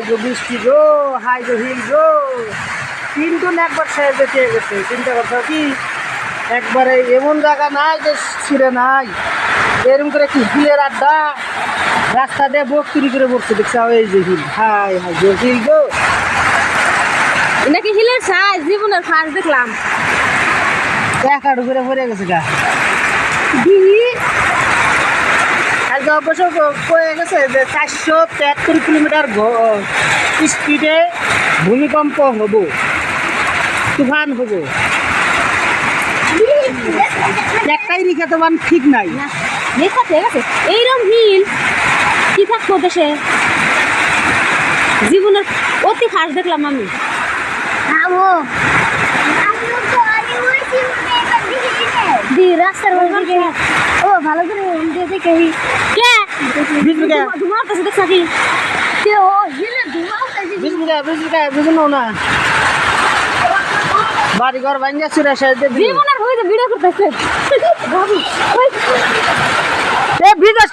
গো বৃষ্টি গো, হাই গো হিল গো, কিন্তু একবার শেষ যেতে গেছে। চিন্তা করতে কি একবারে এমন জায়গা নাই যে ছিঁড়ে নাই, এরকম করে কি হিলের আড্ডা, রাস্তা দিয়ে বক্তরি করে বসছে দেখছে। এই যে হিল, হাই হাই গো হিল গো, নাকি হিলের সাইজ জীবনের ফার্স্ট দেখলাম। একাডু করে পড়ে গেছে গা। আজকে অবশ্য কয়ে গেছে যে 473 কিলোমিটার স্পিডে ভূমিকম্প হবো, তুফান হবো। একটাই রিখা তো ঠিক নাই। লেখা ঠিক আছে, এইরকম হিল কি থাকবো দেশে। জীবনের অতি ফার্স্ট দেখলাম আমি। দি রাস্তার দিকে ও ভালো করে দেখে কে ধুমা উঠতেছে দেখছ কি কে ও হিলে ধুমা উঠতেছে বিভিন্ন না বাড়ি ঘর ভাঙ্গা চুরে জীবনের হইতে ভিডিও করতেছে বাবু ভিডিও